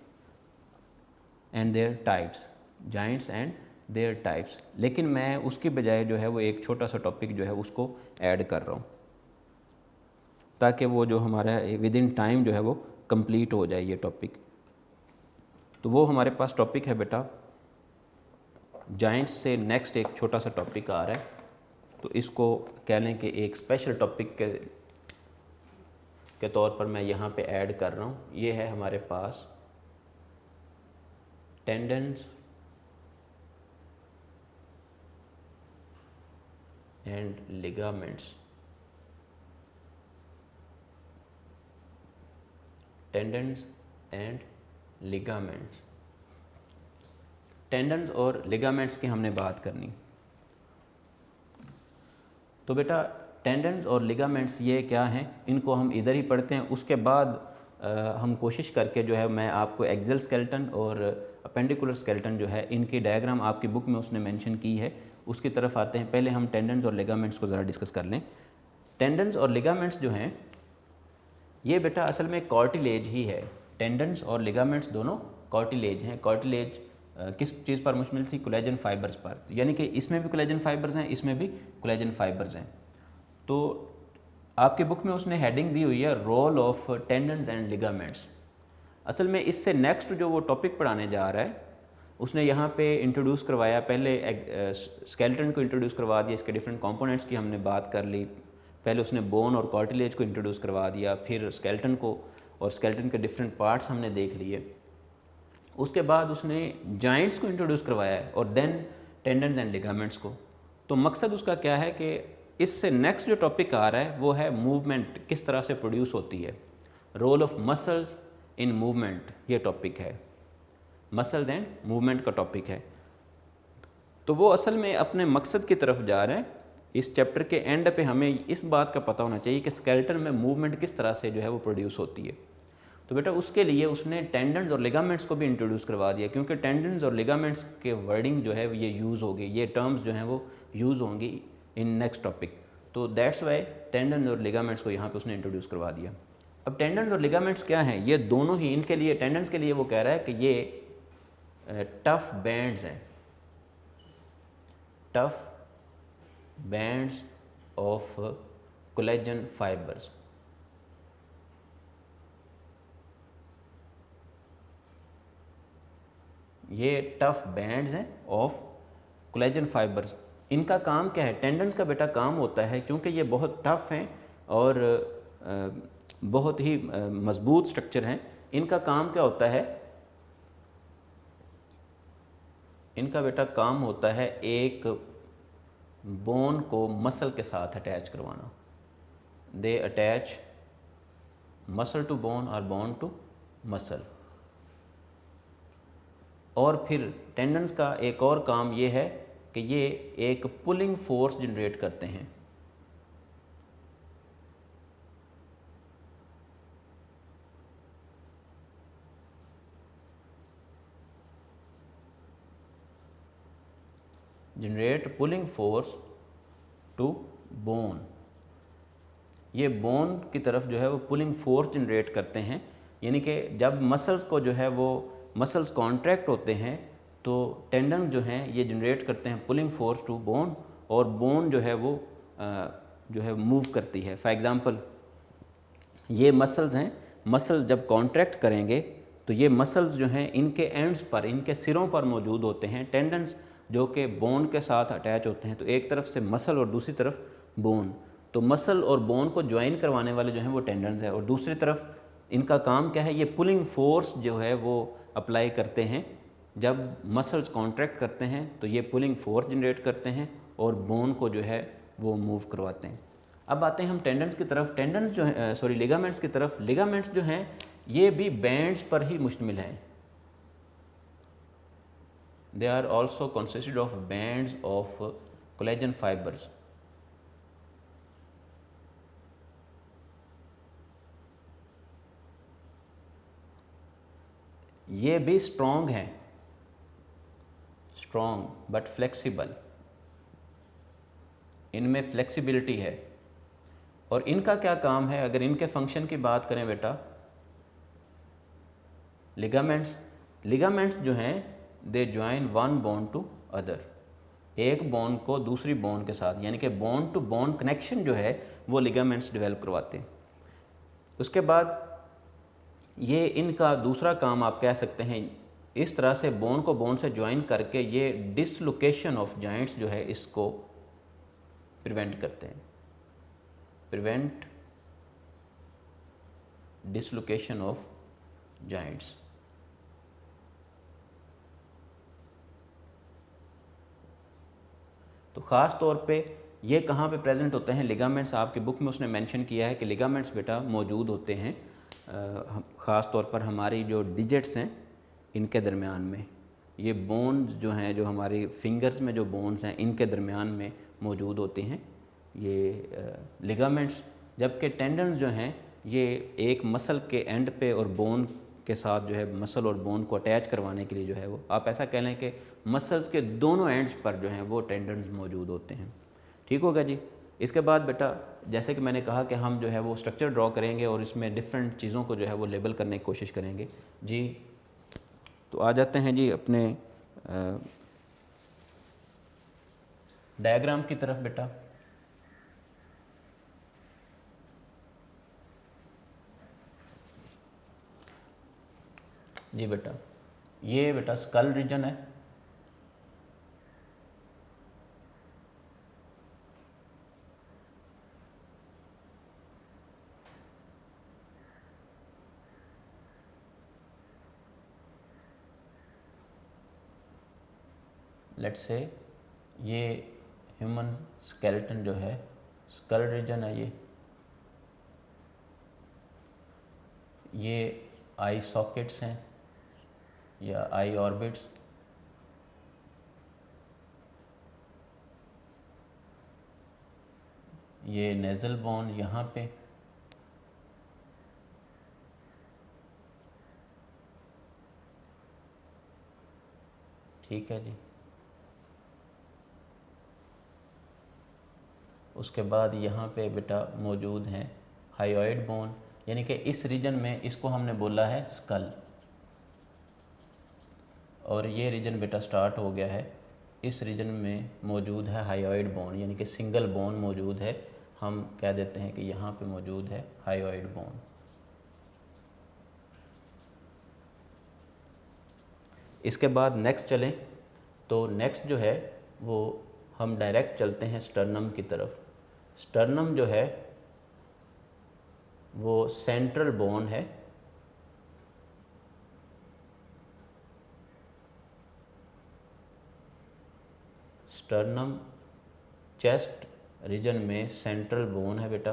and there types. Joints and there types, लेकिन मैं उसकी बजाय जो है वो एक छोटा सा टॉपिक जो है उसको ऐड कर रहा हूँ ताकि वो जो हमारा विद इन टाइम जो है वो कंप्लीट हो जाए ये टॉपिक। तो वो हमारे पास टॉपिक है बेटा, जॉइंट्स से नेक्स्ट एक छोटा सा टॉपिक आ रहा है, तो इसको कह लें कि एक स्पेशल टॉपिक के तौर पर मैं यहाँ पे ऐड कर रहा हूँ। ये है हमारे पास tendons and ligaments. Tendons and ligaments, tendons और लिगामेंट्स की हमने बात करनी। तो बेटा टेंडन्स और लिगामेंट्स ये क्या हैं, इनको हम इधर ही पढ़ते हैं, उसके बाद हम कोशिश करके जो है मैं आपको एक्सियल स्केलेटन और अपेंडिकुलर स्केलेटन जो है इनकी डायग्राम आपकी बुक में उसने मेंशन की है, उसकी तरफ आते हैं। पहले हम टेंडन्स और लिगामेंट्स को ज़रा डिस्कस कर लें। टेंडन्स और लिगामेंट्स जो हैं ये बेटा असल में कार्टिलेज ही है। टेंडन्स और लिगामेंट्स दोनों कार्टिलेज हैं। कार्टिलेज किस चीज़ पर मुश्तमिल थी? कोलेजन फाइबर्स पर, यानी कि इसमें भी कोलेजन फाइबर्स हैं, इसमें भी कोलेजन फाइबर्स हैं। तो आपके बुक में उसने हेडिंग दी हुई है role of tendons and ligaments. असल में इससे नेक्स्ट जो वो टॉपिक पढ़ाने जा रहा है उसने यहाँ पे इंट्रोड्यूस करवाया, पहले स्केलेटन को इंट्रोड्यूस करवा दिया, इसके डिफरेंट कंपोनेंट्स की हमने बात कर ली। पहले उसने बोन और कार्टिलेज को इंट्रोड्यूस करवा दिया, फिर स्केलेटन को और स्केलेटन के डिफरेंट पार्ट्स हमने देख लिए। उसके बाद उसने जॉइंट्स को इंट्रोड्यूस करवाया है और देन टेंडन्स एंड लिगामेंट्स को। तो मकसद उसका क्या है कि इससे नेक्स्ट जो टॉपिक आ रहा है वो है मूवमेंट किस तरह से प्रोड्यूस होती है, role of muscles in movement, ये टॉपिक है, मसल्स एंड मूवमेंट का टॉपिक है। तो वो असल में अपने मकसद की तरफ जा रहे हैं। इस चैप्टर के एंड पे हमें इस बात का पता होना चाहिए कि स्केलेटन में मूवमेंट किस तरह से जो है वो प्रोड्यूस होती है। तो बेटा उसके लिए उसने टेंडन्स और लिगामेंट्स को भी इंट्रोड्यूस करवा दिया, क्योंकि टेंडन्स और लिगामेंट्स के वर्डिंग जो है ये यूज़ होगी, ये टर्म्स जो हैं वो यूज़ होंगी इन नेक्स्ट टॉपिक। तो दैट्स वाई टेंडन्स और लिगामेंट्स को यहाँ पे उसने इंट्रोड्यूस करवा दिया। अब टेंडन्स और लिगामेंट्स क्या हैं? ये दोनों ही, इनके लिए टेंडन्स के लिए वो कह रहा है कि ये टफ बैंड्स हैं, tough bands of collagen fibres. ये टफ बैंड्स हैं ऑफ कोलेजन फाइबर्स। इनका काम क्या है? टेंडन्स का बेटा काम होता है, क्योंकि ये बहुत टफ हैं और बहुत ही मजबूत स्ट्रक्चर हैं, इनका काम क्या होता है? इनका बेटा काम होता है एक बोन को मसल के साथ अटैच करवाना। They attach muscle to bone और बोन टू मसल। और फिर टेंडन्स का एक और काम ये है कि ये एक पुलिंग फोर्स जनरेट करते हैं। Generate pulling force to bone. ये बोन की तरफ जो है वो पुलिंग फोर्स जनरेट करते हैं, यानी कि जब मसल्स को जो है वो मसल्स कॉन्ट्रैक्ट होते हैं तो टेंडन जो हैं ये जनरेट करते हैं पुलिंग फोर्स टू बोन, और बोन जो है वो जो है मूव करती है। फॉर एग्ज़ाम्पल ये मसल्स हैं, मसल जब कॉन्ट्रैक्ट करेंगे तो ये मसल्स जो हैं इनके एंड्स पर, इनके सिरों पर मौजूद होते हैं टेंडन्स जो कि बोन के साथ अटैच होते हैं। तो एक तरफ से मसल और दूसरी तरफ बोन, तो मसल और बोन को ज्वाइन करवाने वाले जो हैं वो टेंडन्स हैं, और दूसरी तरफ इनका काम क्या है? ये पुलिंग फोर्स जो है वो अप्लाई करते हैं। जब मसल्स कॉन्ट्रैक्ट करते हैं तो ये पुलिंग फोर्स जनरेट करते हैं और बोन को जो है वो मूव करवाते हैं। अब आते हैं हम टेंडन्स की तरफ। टेंडन्स जो है लिगामेंट्स की तरफ। लिगामेंट्स जो हैं ये भी बैंड्स पर ही मुश्तमिल हैं। They are also consisted of bands of collagen fibres. ये भी स्ट्रॉन्ग हैं, स्ट्रॉन्ग बट फ्लेक्सिबल, इनमें फ्लेक्सिबिलिटी है। और इनका क्या काम है? अगर इनके फंक्शन की बात करें बेटा, लिगामेंट्स जो हैं they join one bone to other, एक बोन को दूसरी बोन के साथ, यानी कि बोन टू बोन कनेक्शन जो है वो लिगामेंट्स डेवलप करवाते हैं। उसके बाद ये इनका दूसरा काम आप कह सकते हैं, इस तरह से बोन को बोन से ज्वाइन करके ये डिसलोकेशन ऑफ जॉइंट्स जो है इसको प्रिवेंट करते हैं, प्रिवेंट डिसलोकेशन ऑफ जॉइंट्स। तो ख़ास तौर पे ये कहाँ पे प्रेजेंट होते हैं, लिगामेंट्स, आपकी बुक में उसने मेंशन किया है कि लिगामेंट्स बेटा मौजूद होते हैं ख़ास तौर पर हमारी जो डिजिट्स हैं इनके दरमियान में, ये बोन्स जो हैं, जो हमारी फिंगर्स में जो बोन्स हैं इनके दरमियान में मौजूद होते हैं ये लिगामेंट्स। जबकि टेंडन्स जो हैं ये एक मसल के एंड पे और बोन के साथ जो है मसल और बोन को अटैच करवाने के लिए जो है वो, आप ऐसा कह लें कि मसल्स के दोनों एंड्स पर जो हैं वो टेंडन्स मौजूद होते हैं। ठीक होगा जी। इसके बाद बेटा जैसे कि मैंने कहा कि हम जो है वो स्ट्रक्चर ड्रॉ करेंगे और इसमें डिफरेंट चीज़ों को जो है वो लेबल करने की कोशिश करेंगे जी। तो आ जाते हैं जी अपने डायग्राम की तरफ बेटा। जी बेटा, ये बेटा स्कल रीजन है, लेट्स से ये ह्यूमन स्केलेटन जो है स्कल रीजन है, ये आई सॉकेट्स हैं या आई ऑर्बिट्स, ये नेज़ल बोन यहाँ पे, ठीक है जी। उसके बाद यहाँ पे बेटा मौजूद हैं हायोइड बोन, यानी कि इस रीजन में इसको हमने बोला है स्कल, और ये रीजन बेटा स्टार्ट हो गया है, इस रीजन में मौजूद है हायोइड बोन, यानी कि सिंगल बोन मौजूद है, हम कह देते हैं कि यहाँ पे मौजूद है हायोइड बोन। इसके बाद नेक्स्ट चलें तो नेक्स्ट जो है वो हम डायरेक्ट चलते हैं स्टर्नम की तरफ। स्टर्नम जो है वो सेंट्रल बोन है, स्टर्नम चेस्ट रीजन में सेंट्रल बोन है बेटा,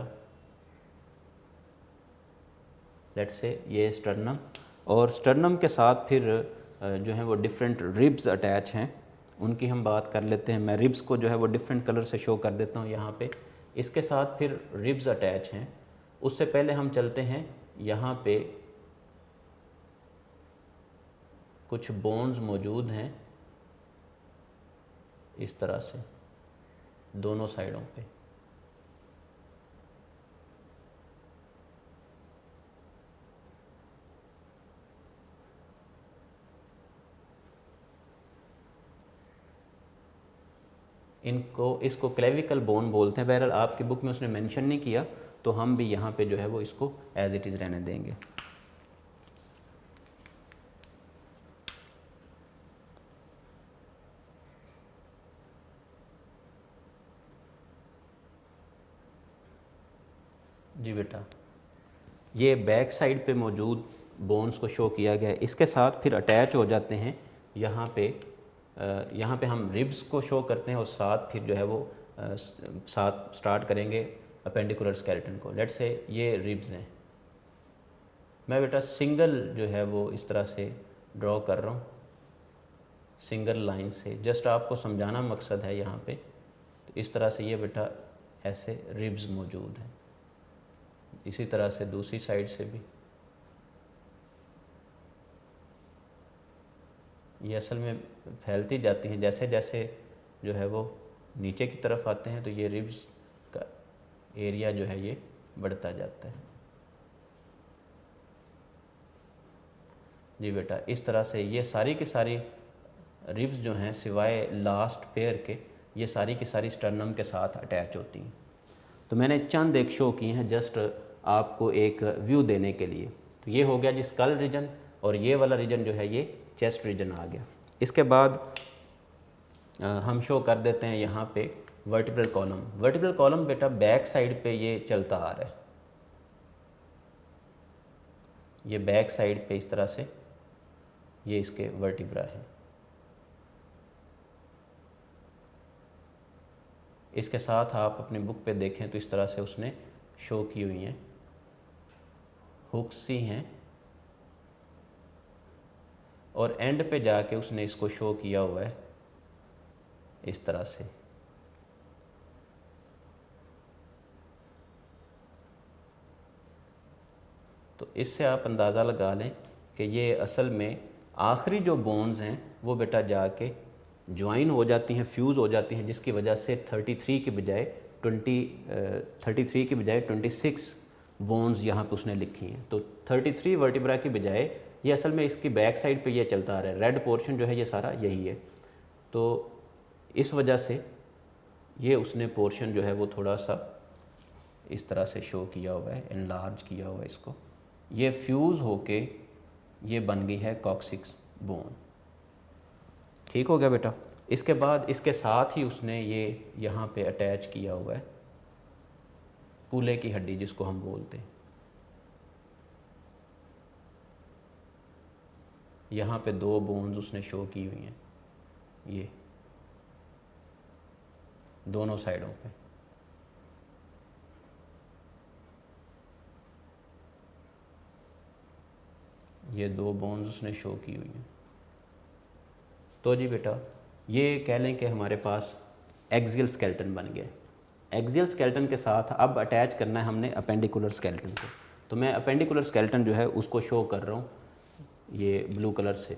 लेट्स से ये स्टर्नम, और स्टर्नम के साथ फिर जो है वो डिफरेंट रिब्स अटैच हैं, उनकी हम बात कर लेते हैं। मैं रिब्स को जो है वो डिफरेंट कलर से शो कर देता हूँ यहाँ पे, इसके साथ फिर रिब्स अटैच हैं। उससे पहले हम चलते हैं यहाँ पे कुछ बोन्स मौजूद हैं इस तरह से दोनों साइडों पे, इसको क्लेविकल बोन बोलते हैं। बहरहाल आपकी बुक में उसने मेंशन नहीं किया तो हम भी यहाँ पे जो है वो इसको एज इट इज़ रहने देंगे। जी बेटा, ये बैक साइड पे मौजूद बोन्स को शो किया गया है, इसके साथ फिर अटैच हो जाते हैं यहाँ पे हम रिब्स को शो करते हैं और साथ फिर जो है वो साथ स्टार्ट करेंगे अपेंडिकुलर स्केलेटन को। लेट्स से ये रिब्स हैं, मैं बेटा सिंगल जो है वो इस तरह से ड्रॉ कर रहा हूँ सिंगल लाइन से, जस्ट आपको समझाना मकसद है यहाँ पे। तो इस तरह से ये बेटा ऐसे रिब्स मौजूद हैं, इसी तरह से दूसरी साइड से भी। ये असल में फैलती जाती हैं, जैसे जैसे जो है वो नीचे की तरफ आते हैं तो ये रिब्स का एरिया जो है ये बढ़ता जाता है। जी बेटा, इस तरह से ये सारी की सारी रिब्स जो हैं सिवाय लास्ट पेयर के ये सारी की सारी स्टर्नम के साथ अटैच होती हैं। तो मैंने चंद एक शो किए हैं जस्ट आपको एक व्यू देने के लिए। तो ये हो गया जी स्कल रीजन, और ये वाला रीजन जो है ये चेस्ट रीजन आ गया। इसके बाद हम शो कर देते हैं यहाँ पे वर्टिब्रल कॉलम। वर्टिब्रल कॉलम बेटा बैक साइड पे ये चलता आ रहा है, ये बैक साइड पे इस तरह से ये इसके वर्टिब्रा है। इसके साथ आप अपनी बुक पे देखें तो इस तरह से उसने शो की हुई हैं, हुक्स सी हैं, और एंड पे जाके उसने इसको शो किया हुआ है इस तरह से। तो इससे आप अंदाज़ा लगा लें कि ये असल में आखिरी जो बोन्स हैं वो बेटा जाके ज्वाइन हो जाती हैं, फ्यूज़ हो जाती हैं, जिसकी वजह से 33 के बजाय 26 बोन्स यहाँ पे उसने लिखी हैं। तो 33 वर्टिब्रा की बजाय ये असल में इसकी बैक साइड पे ये चलता आ रहा है। रेड पोर्शन जो है ये सारा यही है। तो इस वजह से ये उसने पोर्शन जो है वो थोड़ा सा इस तरह से शो किया हुआ है, एनलार्ज किया हुआ है इसको। ये फ्यूज़ होके ये बन गई है कॉक्सिक्स बोन। ठीक हो गया बेटा। इसके बाद इसके साथ ही उसने ये यहाँ पे अटैच किया हुआ है कूल्हे की हड्डी जिसको हम बोलते हैं। यहाँ पे 2 बोन्स उसने शो की हुई हैं, ये दोनों साइडों पे। ये 2 बोन्स उसने शो की हुई हैं। तो जी बेटा ये कह लें कि हमारे पास एक्सियल स्केलेटन बन गया। एक्सियल स्केलेटन के साथ अब अटैच करना है हमने अपेंडिकुलर स्केलेटन को। तो मैं अपेंडिकुलर स्केलेटन जो है उसको शो कर रहा हूँ ये ब्लू कलर से।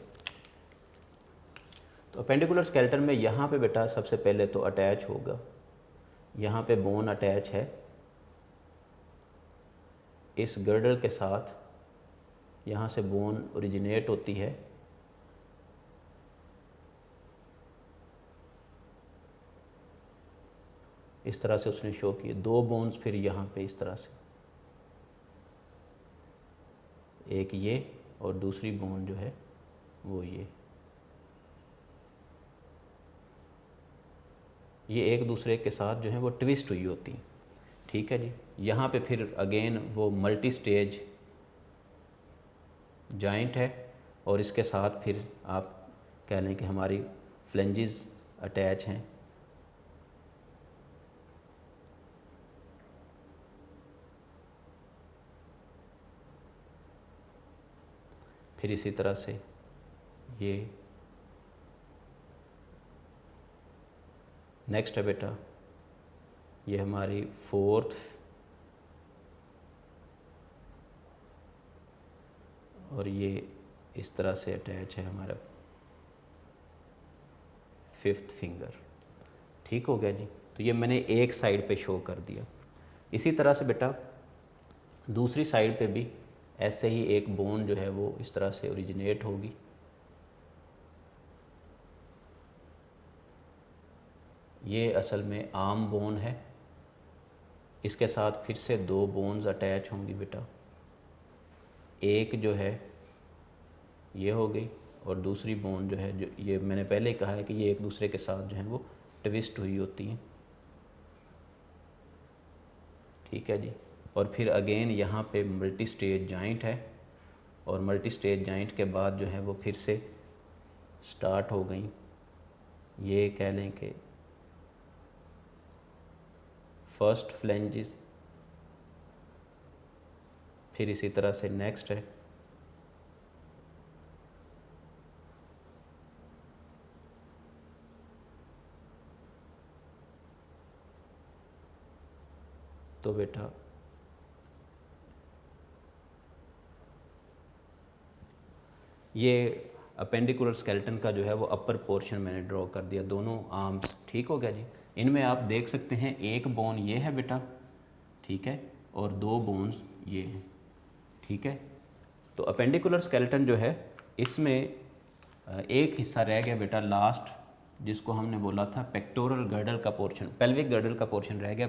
तो अपेंडिकुलर स्केलेटन में यहाँ पे बेटा सबसे पहले तो अटैच होगा, यहाँ पे बोन अटैच है इस गर्डर के साथ, यहाँ से बोन ओरिजिनेट होती है, इस तरह से उसने शो किए 2 बोन्स, फिर यहाँ पे इस तरह से एक ये और दूसरी बोन जो है वो ये एक दूसरे के साथ जो है वो ट्विस्ट हुई होती हैं। ठीक है जी। यहाँ पे फिर अगेन वो मल्टी स्टेज जॉइंट है, और इसके साथ फिर आप कह लें कि हमारी फ्लेंजेस अटैच हैं। फिर इसी तरह से ये नेक्स्ट है बेटा, ये हमारी 4th और ये इस तरह से अटैच है हमारा 5th फिंगर। ठीक हो गया जी। तो ये मैंने एक साइड पे शो कर दिया। इसी तरह से बेटा दूसरी साइड पे भी ऐसे ही एक बोन जो है वो इस तरह से ओरिजिनेट होगी। ये असल में आर्म बोन है, इसके साथ फिर से 2 बोन्स अटैच होंगी बेटा। एक जो है ये हो गई, और दूसरी बोन जो है, जो ये मैंने पहले ही कहा है कि ये एक दूसरे के साथ जो है वो ट्विस्ट हुई होती हैं। ठीक है जी। और फिर अगेन यहाँ पे मल्टी स्टेज जॉइंट है, और मल्टी स्टेज जॉइंट के बाद जो है वो फिर से स्टार्ट हो गई, ये कह लें कि फर्स्ट फ्लेंजेस, फिर इसी तरह से नेक्स्ट है, तो बेटा ये अपेंडिकुलर स्केलेटन का जो है वो अपर पोर्शन मैंने ड्रॉ कर दिया, दोनों आर्म्स। ठीक हो गया जी। इनमें आप देख सकते हैं एक बोन ये है बेटा, ठीक है, और 2 बोन्स ये हैं। ठीक है। तो अपेंडिकुलर स्केलेटन जो है इसमें एक हिस्सा रह गया बेटा लास्ट, जिसको हमने बोला था पेक्टोरल गर्डल का पोर्शन, पेल्विक गर्डल का पोर्शन रह गया।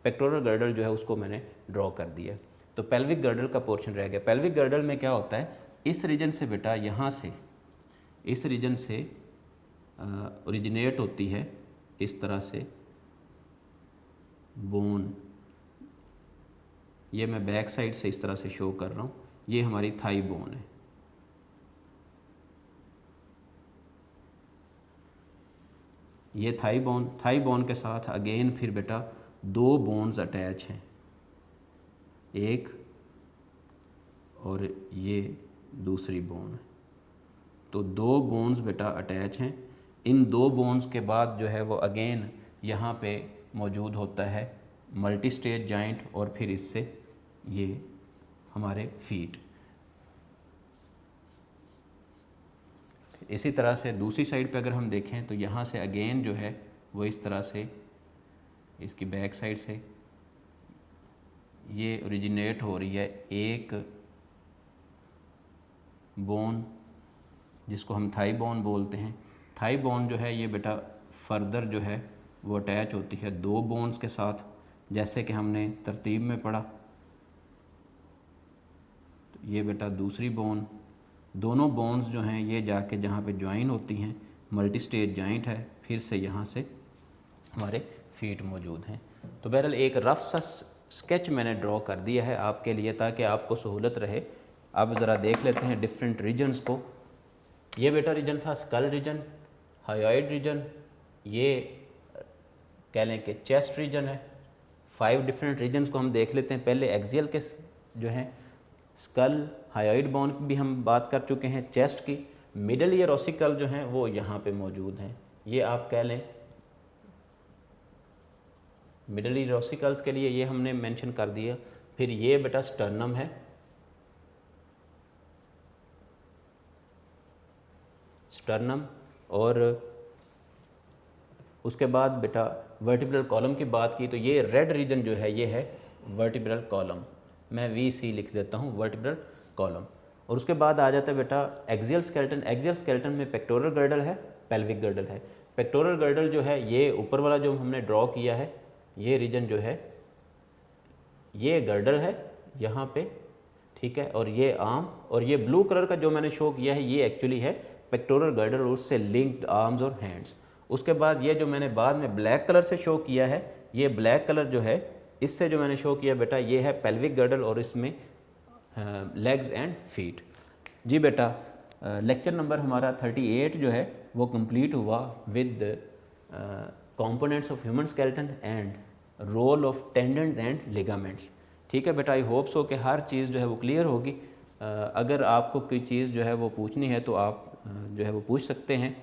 पेक्टोरल गर्डल जो है उसको मैंने ड्रॉ कर दिया, तो पेल्विक गर्डल का पोर्शन रह गया। पेल्विक गर्डल में क्या होता है, इस रीजन से बेटा, यहाँ से इस रीजन से ओरिजिनेट होती है इस तरह से बोन। ये मैं बैक साइड से इस तरह से शो कर रहा हूँ, ये हमारी थाई बोन है। ये थाई बोन के साथ अगेन फिर बेटा 2 बोन्स अटैच हैं, एक और ये दूसरी बोन है, तो 2 बोन्स बेटा अटैच हैं। इन 2 बोन्स के बाद जो है वो अगेन यहाँ पे मौजूद होता है मल्टी स्टेज जॉइंट, और फिर इससे ये हमारे फीट। इसी तरह से दूसरी साइड पे अगर हम देखें तो यहाँ से अगेन जो है वो इस तरह से इसकी बैक साइड से ये ओरिजिनेट हो रही है एक बोन, जिसको हम थाई बोन बोलते हैं। थाई बोन जो है ये बेटा फर्दर जो है वो अटैच होती है 2 बोन्स के साथ, जैसे कि हमने तरतीब में पढ़ा। तो ये बेटा दूसरी बोन, दोनों बोन्स जो हैं ये जाके जहाँ पे ज्वाइन होती हैं मल्टी स्टेज जॉइंट है, फिर से यहाँ से हमारे फीट मौजूद हैं। तो बहरहाल एक रफ सा स्केच मैंने ड्रॉ कर दिया है आपके लिए, ताकि आपको सहूलत रहे। अब ज़रा देख लेते हैं डिफरेंट रीजन्स को। ये बेटा रीजन था स्कल रीजन, हायोइड रीजन, ये कह लें कि चेस्ट रीजन है। 5 डिफरेंट रीजन्स को हम देख लेते हैं। पहले एक्सियल के जो हैं स्कल, हायोइड बोन की भी हम बात कर चुके हैं, चेस्ट की। मिडल ईयर ओसिकल जो हैं वो यहाँ पे मौजूद हैं, ये आप कह लें मिडल ईयर ओसिकल्स के लिए ये हमने मेंशन कर दिया। फिर ये बेटा स्टर्नम है, स्टर्नम, और उसके बाद बेटा वर्टिब्रल कॉलम की बात की तो ये रेड रीजन जो है ये है वर्टिब्रल कॉलम, मैं VC लिख देता हूँ, वर्टिब्रल कॉलम। और उसके बाद आ जाता है बेटा एक्सियल स्केलेटन। एक्सियल स्केलेटन में पेक्टोरल गर्डल है, पेल्विक गर्डल है। पेक्टोरल गर्डल जो है ये ऊपर वाला जो हमने ड्रॉ किया है, ये रीजन जो है ये गर्डल है यहाँ पे, ठीक है, और ये आर्म, और ये ब्लू कलर का जो मैंने शो किया है ये एक्चुअली है पेक्टोरल गर्डल और उससे लिंक्ड आर्म्स और हैंड्स। उसके बाद ये जो मैंने बाद में ब्लैक कलर से शो किया है, ये ब्लैक कलर जो है इससे जो मैंने शो किया बेटा ये है पेल्विक गर्डल और इसमें लेग्स एंड फीट। जी बेटा लेक्चर नंबर हमारा 38 जो है वो कंप्लीट हुआ with components of human skeleton and role of tendons and ligaments. ठीक है बेटा, आई होप सो कि हर चीज़ जो है वो क्लियर होगी। अगर आपको कोई चीज़ जो है वो पूछनी है तो आप जो है वो पूछ सकते हैं।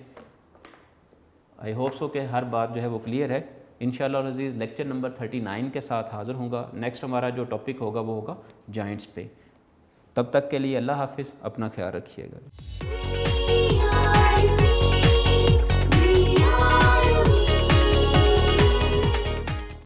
आई होप सो कि हर बात जो है वो क्लियर है। इंशाअल्लाह अज़ीज़ लेक्चर नंबर 39 के साथ हाज़िर होगा। नेक्स्ट हमारा जो टॉपिक होगा वो होगा जॉइंट्स पे। तब तक के लिए अल्लाह हाफिज़, अपना ख्याल रखिएगा।